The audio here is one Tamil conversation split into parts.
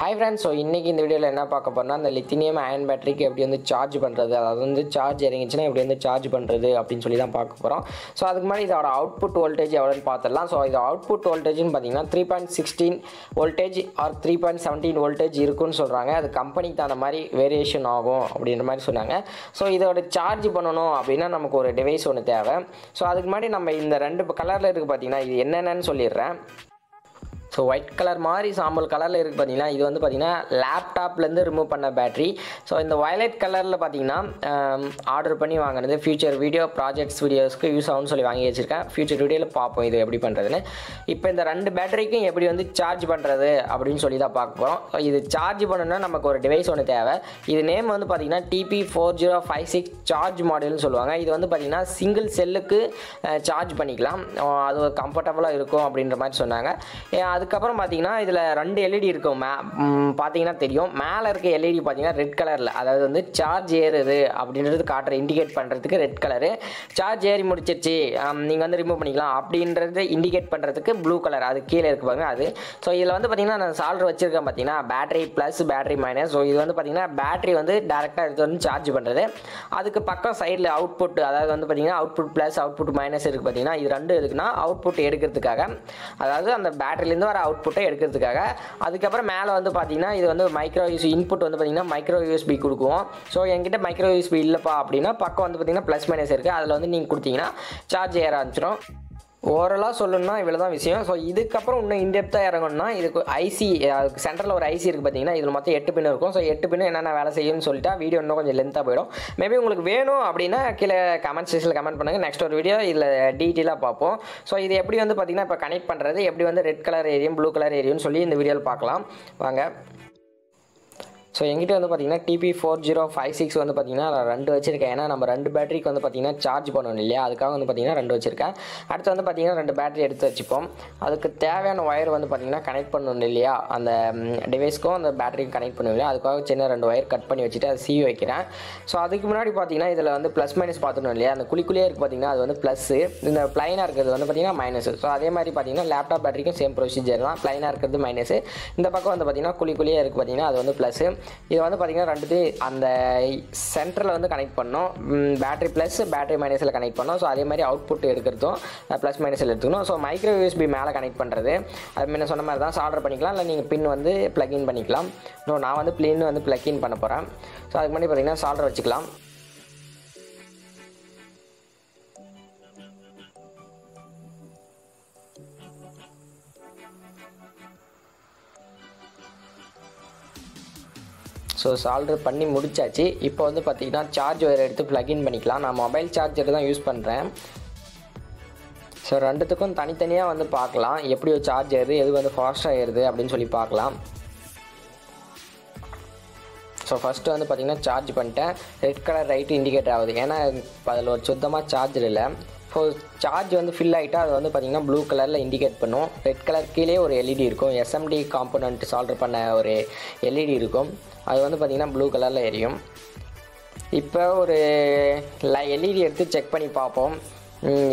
Hi friends. ஸோ இன்றைக்கி இந்த வீடியோவில் என்ன பார்க்க போகிறோம்னா, அந்த லித்தினியம் அயன் பேட்டரிக்கு எப்படி வந்து சார்ஜ் பண்ணுறது, அதாவது வந்து சார்ஜ் இறங்கிச்சுன்னா எப்படி வந்து சார்ஜ் பண்ணுறது அப்படின்னு சொல்லி தான் பார்க்க போகிறோம். ஸோ அதுக்கு முன்னாடி இதோட அவுட்புட் வோல்டேஜ் எவ்வளோன்னு பார்த்துடலாம். ஸோ இது அவுட்புட் வோல்டேஜ்னு பார்த்தீங்கன்னா 3.16 வோல்டேஜ் ஆர் 3.17 வோல்டேஜ் இருக்குன்னு சொல்கிறாங்க. அது கம்பெனிக்கு தகுந்த மாதிரி வேரியேஷன் ஆகும் அப்படின்ற மாதிரி சொன்னாங்க. ஸோ இதோட சார்ஜ் பண்ணணும் அப்படின்னா நமக்கு ஒரு டிவைஸ் ஒன்று தேவை. ஸோ அதுக்கு முன்னாடி நம்ம இந்த ரெண்டு கலரில் இருக்குது பார்த்தீங்கன்னா, இது என்னென்னு சொல்லிடுறேன். ஸோ ஒயிட் கலர் மாதிரி சாம்பல் கலரில் இருக்குது பார்த்தீங்கன்னா, இது வந்து பார்த்திங்கன்னா லேப்டாப்லேருந்து ரிமூவ் பண்ண பேட்ரி. ஸோ இந்த வயலட் கலரில் பார்த்திங்கன்னா ஆர்டர் பண்ணி வாங்கினது ஃபியூச்சர் வீடியோஸ்க்கு யூஸ் ஆகும்னு சொல்லி வாங்கி வச்சுருக்கேன். ஃபியூச்சர் வீடியோவில் பார்ப்போம் இது எப்படி பண்ணுறதுன்னு. இப்போ இந்த ரெண்டு பேட்டரிக்கும் எப்படி வந்து சார்ஜ் பண்ணுறது அப்படின்னு சொல்லி தான் பார்க்க போகிறோம். ஸோ இது சார்ஜ் பண்ணணுன்னா நமக்கு ஒரு டிவைஸ் ஒன்று தேவை. இது நேம் வந்து பார்த்திங்கன்னா TP4056 சார்ஜ் மாடல்னு சொல்லுவாங்க. இது வந்து பார்த்திங்கன்னா சிங்கிள் செல்லுக்கு சார்ஜ் பண்ணிக்கலாம். அது கம்ஃபர்டபுளாக இருக்கும் அப்படின்ற மாதிரி சொன்னாங்க. அதுக்கப்புறம் பார்த்தீங்கன்னா இதில் ரெண்டு எல்இடி இருக்கும். பார்த்தீங்கன்னா தெரியும், மேலே இருக்க எல்இடி பார்த்தீங்கன்னா ரெட் கலரில், அதாவது வந்து சார்ஜ் ஏறுது அப்படின்றது காட்டுற இண்டிகேட் பண்ணுறதுக்கு ரெட் கலரு. சார்ஜ் ஏறி முடிச்சிருச்சு நீங்கள் வந்து ரிமூவ் பண்ணிக்கலாம் அப்படின்றது இண்டிகேட் பண்ணுறதுக்கு ப்ளூ கலர், அது கீழே இருக்கு பாருங்க அது. ஸோ இதில் வந்து பார்த்தீங்கன்னா நான் சால்டர் வச்சுருக்கேன் பார்த்தீங்கன்னா, battery plus battery minus. So இது வந்து பார்த்தீங்கன்னா பேட்டரி வந்து டேரெக்டாக எடுத்து வந்து சார்ஜ் பண்ணுறது. அதுக்கு பக்கம் சைடில் அவுட்புட், அதாவது வந்து பார்த்தீங்கன்னா அவுட்புட் ப்ளஸ் அவுட்புட் மைனஸ் இருக்குது பார்த்தீங்கன்னா. இது ரெண்டு எதுக்குன்னா அவுட்புட் எடுக்கிறதுக்காக, அதாவது அந்த பேட்டரியிலேருந்து வர அவுட்புட்டை எடுக்கிறதுக்காக. அதுக்கப்புறம் மேலே வந்து பார்த்தீங்கன்னா இது வந்து மைக்ரோ யூஎஸ்பி இன்புட் வந்து பார்த்தீங்கன்னா மைக்ரோ யூஎஸ்பி கொடுக்குவோம். ஸோ என்கிட்ட மைக்ரோ யூஎஸ்பி இல்லைப்பா அப்படின்னா பக்கம் வந்து பார்த்தீங்கன்னா ப்ளஸ் மைனஸ் இருக்குது, அதில் வந்து நீங்கள் கொடுத்தீங்கன்னா சார்ஜ் ஏற ஆரம்பிச்சிடும். ஓவரலாக சொல்லணும்னா இவ்வளோ தான் விஷயம். ஸோ இதுக்கப்புறம் இன்னும் இன்டெப்த்தாக இறங்கணும்னா இதுக்கு ஐசி, சென்டரில் ஒரு ஐசி இருக்குது பார்த்தீங்கன்னா, இதில் மொத்தம் 8 பின் இருக்கும். ஸோ 8 பின்னு என்னென்ன வேலை செய்யும்னு சொல்லிட்டா வீடியோ இன்னும் கொஞ்சம் லென்த்தாக போயிடும். மேபி உங்களுக்கு வேணும் அப்படின்னா கீழே கமெண்ட் செக்ஷனில் கமெண்ட் பண்ணுங்கள். நெக்ஸ்ட் ஒரு வீடியோ இதில் டீட்டெயிலாக பார்ப்போம். ஸோ இது எப்படி வந்து பார்த்திங்கன்னா இப்போ கனெக்ட் பண்ணுறது, எப்படி வந்து ரெட் கலர் ஏரியும் ப்ளூ கலர் ஏரியும்னு சொல்லி இந்த வீடியோவில் பார்க்கலாம் வாங்க. ஸோ எங்கிட்ட வந்து பார்த்திங்கன்னா TP4056 வந்து பார்த்திங்கன்னா நான் 2 வச்சுருக்கேன். ஏன்னா நம்ம 2 பேட்டரிக்கு வந்து பார்த்திங்கன்னா சார்ஜ் பண்ணணும் இல்லையா, அதுக்காக வந்து பார்த்திங்கன்னா 2 வச்சுருக்கேன். அடுத்து வந்து பார்த்திங்கன்னா 2 பேட்டரி எடுத்து வச்சுப்போம். அதுக்கு தேவையான ஒயர் வந்து பார்த்திங்கன்னா கனெக்ட் பண்ணணும் இல்லையா, அந்த டிவைஸ்க்கும் அந்த பேட்டரிக்கும் கனெக்ட் பண்ணணும் இல்லையா, அதுக்காக சின்ன 2 ஒயர் கட் பண்ணி வச்சுட்டு அதை சீவி வைக்கிறேன். ஸோ அதுக்கு முன்னாடி பார்த்திங்கன்னா இதில் வந்து ப்ளஸ் மைனஸ் பார்த்துக்கணும் இல்லையா, அந்த குழிக்குள்ளேயே இருக்குது பார்த்திங்கன்னா அது வந்து ப்ளஸ்ஸு, இந்த ப்ளைனாக இருக்கிறது வந்து பார்த்திங்கன்னா மைனஸு. ஸோ அதே மாதிரி பார்த்திங்கன்னா லேப்டாப் பேட்டரிக்கும் சேம் ப்ரொசீஜர் தான். ப்ளைனாக இருக்கிறது மைனஸு, இந்த பக்கம் வந்து பார்த்திங்கன்னா குழிக்குள்ளேயே இருக்குது பார்த்திங்கன்னா அது வந்து ப்ளஸ்ஸு. இது வந்து பார்த்திங்கன்னா ரெண்டுத்தையும் அந்த சென்டரில் வந்து கனெக்ட் பண்ணோம், பேட்டரி ப்ளஸ் பேட்டரி மைனஸில் கனெக்ட் பண்ணோம். ஸோ அதே மாதிரி அவுட்புட் எடுக்கிறதும் ப்ளஸ் மைனஸில் எடுத்துக்கணும். ஸோ மைக்ரோ யூஎஸ்பி மேலே கனெக்ட் பண்ணுறது அது முன்ன சொன்ன மாதிரி தான், சால்டர் பண்ணிக்கலாம், இல்லை நீங்கள் பின் வந்து ப்ளக்இன் பண்ணிக்கலாம். நான் வந்து பின் வந்து ப்ளக்இன் பண்ண போகிறேன். ஸோ அதுக்கு முன்னாடி பார்த்திங்கன்னா சால்டர் வச்சுக்கலாம். ஸோ சால்டர் பண்ணி முடிச்சாச்சு. இப்போ வந்து பார்த்திங்கன்னா சார்ஜ் ஒயர் எடுத்து ப்ளக்இன் பண்ணிக்கலாம். நான் மொபைல் சார்ஜர் தான் யூஸ் பண்ணுறேன். ஸோ ரெண்டுத்துக்கும் தனித்தனியாக வந்து பார்க்கலாம், எப்படி ஒரு சார்ஜ் ஏறுது, எது வந்து ஃபாஸ்ட்டாக ஏறுது அப்படின்னு சொல்லி பார்க்கலாம். ஸோ ஃபஸ்ட்டு வந்து பார்த்திங்கன்னா சார்ஜ் பண்ணிட்டேன். ரெட் கலர் ரைட்டு இண்டிகேட் ஆகுது, ஏன்னா அதில் ஒரு சுத்தமாக சார்ஜர் இல்லை. ஸோ சார்ஜ் வந்து ஃபில் ஆகிட்டா அது வந்து பார்த்திங்கன்னா ப்ளூ கலரில் இண்டிகேட் பண்ணும். ரெட் கலர் கீழே ஒரு எல்இடி இருக்கும், SMD காம்போனன்ட் சால்டர் பண்ண ஒரு எல்இடி இருக்கும், அது வந்து பார்த்திங்கன்னா ப்ளூ கலரில் எரியும். இப்போ ஒரு எல்இடி எடுத்து செக் பண்ணி பார்ப்போம்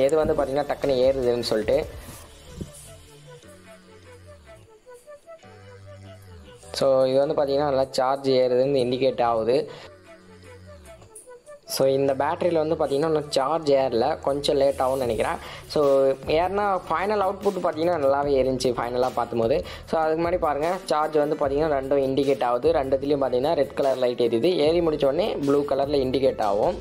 எது வந்து பார்த்திங்கன்னா டக்குன்னு ஏறுதுன்னு சொல்லிட்டு. ஸோ இது வந்து பார்த்திங்கன்னா நல்லா சார்ஜ் ஏறுதுன்னு இண்டிகேட் ஆகுது. ஸோ இந்த பேட்டரியில் வந்து பார்த்திங்கன்னா இன்னும் சார்ஜ் ஏறல, கொஞ்சம் லேட் ஆகும்னு நினைக்கிறேன். ஸோ ஏறினா ஃபைனல் அவுட்புட் பார்த்திங்கன்னா நல்லாவே ஏறிஞ்சி ஃபைனலாக பார்க்கும்போது. ஸோ அதுக்கு முன்னாடி பாருங்கள், சார்ஜ் வந்து பார்த்திங்கன்னா ரெண்டும் இண்டிகேட் ஆகுது. ரெண்டுத்துலேயும் பார்த்திங்கன்னா ரெட் கலர் லைட் எரியுது, ஏறி முடித்தோடனே ப்ளூ கலரில் இண்டிகேட் ஆகும்.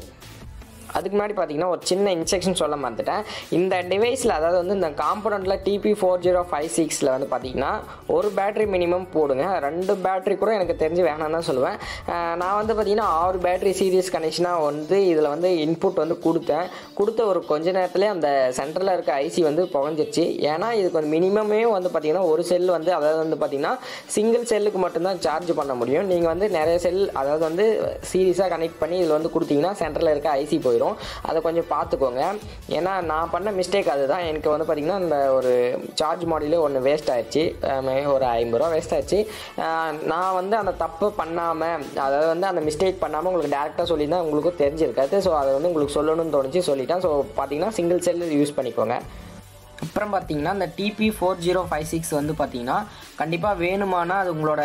அதுக்கு முன்னாடி பார்த்திங்கன்னா ஒரு சின்ன இன்ஸ்ட்ரக்ஷன் சொல்ல மறந்துட்டேன். இந்த டிவைஸில், அதாவது வந்து இந்த காம்போனண்ட்டில் TP4056 வந்து பார்த்திங்கன்னா ஒரு பேட்டரி மினிமம் போடுங்க. 2 பேட்டரி கூட எனக்கு தெரிஞ்சு வேணாம் தான் சொல்லுவேன். நான் வந்து பார்த்திங்கன்னா 6 பேட்டரி சீரியஸ் கனெக்ஷனாக வந்து இதில் வந்து இன்புட் வந்து கொடுத்த ஒரு கொஞ்ச நேரத்துலேயே அந்த சென்டரில் இருக்க ஐசி வந்து புகஞ்சிருச்சு. ஏன்னா இதுக்கு வந்து மினிமமே வந்து பார்த்திங்கன்னா ஒரு செல் வந்து, அதாவது வந்து பார்த்திங்கன்னா சிங்கிள் செல்லுக்கு மட்டும்தான் சார்ஜ் பண்ண முடியும். நீங்கள் வந்து நிறைய செல், அதாவது வந்து சீரியஸாக கனெக்ட் பண்ணி இதில் வந்து கொடுத்தீங்கன்னா சென்டரில் இருக்க ஐசி போயிடும். அதை கொஞ்சம் பார்த்துக்கோங்க. ஏன்னா நான் பண்ண மிஸ்டேக் அதுதான். எனக்கு வந்து பார்த்திங்கன்னா இந்த ஒரு சார்ஜ் மாடியிலே ஒன்று வேஸ்ட் ஆயிடுச்சு, ஒரு 50 ரூபா வேஸ்ட் ஆயிடுச்சு. நான் வந்து அந்த தப்பு பண்ணாமல், அதாவது வந்து அந்த மிஸ்டேக் பண்ணாமல் உங்களுக்கு டேரெக்டாக சொல்லியிருந்தால் உங்களுக்கும் தெரிஞ்சிருக்காது. ஸோ அதை வந்து உங்களுக்கு சொல்லணும்னு தோணுச்சு, சொல்லிட்டேன். ஸோ பார்த்திங்கன்னா சிங்கிள் செல் யூஸ் பண்ணிக்கோங்க. அப்புறம் பார்த்தீங்கன்னா இந்த TP4056 வந்து பார்த்தீங்கன்னா கண்டிப்பாக வேணுமானா அது உங்களோட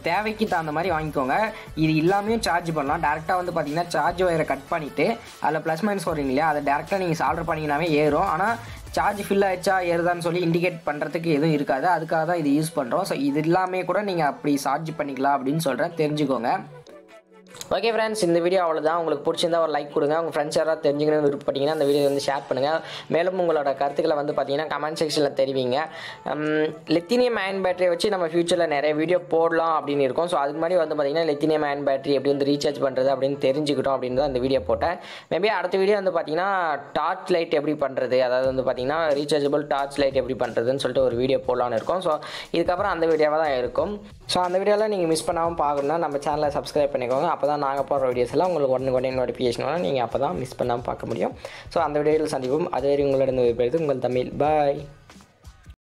தேவைக்கு தகுந்த மாதிரி வாங்கிக்கோங்க. இது இல்லாமையும் சார்ஜ் பண்ணலாம். டேரெக்டாக வந்து பார்த்தீங்கன்னா சார்ஜ் ஒயரை கட் பண்ணிவிட்டு அதில் ப்ளஸ் மைனஸ் போடுறீங்க இல்லையா, அதை டேரெக்டாக நீங்கள் சால்டர் பண்ணிங்கனாவே ஏறும். ஆனால் சார்ஜ் ஃபில் ஆயிடுச்சா ஏறுதான்னு சொல்லி இண்டிகேட் பண்ணுறதுக்கு எதுவும் இருக்காது. அதுக்காக தான் இது யூஸ் பண்ணுறோம். ஸோ இது எல்லாமே கூட நீங்கள் அப்படி சார்ஜ் பண்ணிக்கலாம் அப்படின்னு சொல்கிறேன், தெரிஞ்சுக்கோங்க. ஓகே ஃப்ரெண்ட்ஸ், இந்த வீடியோ அவ்வளோதான். உங்களுக்கு பிடிச்சிருந்தா ஒரு லைக் கொடுங்க. உங்கள் ஃப்ரெண்ட்ஸ் யாராவது தெரிஞ்சுக்கணும்னு விருப்பப்பட்டீங்கன்னா அந்த வீடியோ வந்து ஷேர் பண்ணுங்கள். மேலும் உங்களோட கருத்துக்களை வந்து பார்த்தீங்கன்னா கமெண்ட் செக்ஷனில் தெரிவிங்க. லித்தினியம் அயன் பேட்டரியை வச்சு நம்ம ஃபியூச்சரில் நிறைய வீடியோ போடலாம் அப்படின்னு இருக்கோம். ஸோ அதுக்கு மாதிரி வந்து பார்த்தீங்கன்னா லித்தினியம் அயன் பேட்டரி எப்படி வந்து ரீசார்ஜ் பண்ணுறது அப்படின்னு தெரிஞ்சுக்கிட்டோம் அப்படின்னு தான் இந்த வீடியோ போட்டேன். மேபி அடுத்த வீடியோ வந்து பார்த்தீங்கன்னா டார்ச் லைட் எப்படி பண்ணுறது, அதாவது வந்து பார்த்தீங்கன்னா ரீசார்ஜபிள் டார்ச் லைட் எப்படி பண்ணுறதுன்னு சொல்லிட்டு ஒரு வீடியோ போடலான்னு இருக்கோம். ஸோ இதுக்கப்புறம் அந்த வீடியோவாக தான் இருக்கும். ஸோ அந்த வீடியோவில் நீங்கள் மிஸ் பண்ணாமல் பார்க்கணுன்னா நம்ம சேனலை சப்ஸ்கிரைப் பண்ணிக்கோங்க. அப்போ தான் நாங்கள் போடுற வீடியோஸ் எல்லாம் உங்களுக்கு உடனே நோட்டிஃபிகேஷன் வரும். நீங்கள் அப்போ தான் மிஸ் பண்ணாமல் பார்க்க முடியும். ஸோ அந்த வீடியோவில் சந்திப்போம். அதுவரை உங்களிடம் விடைபெறுவது உங்கள் தமிழ். பாய்.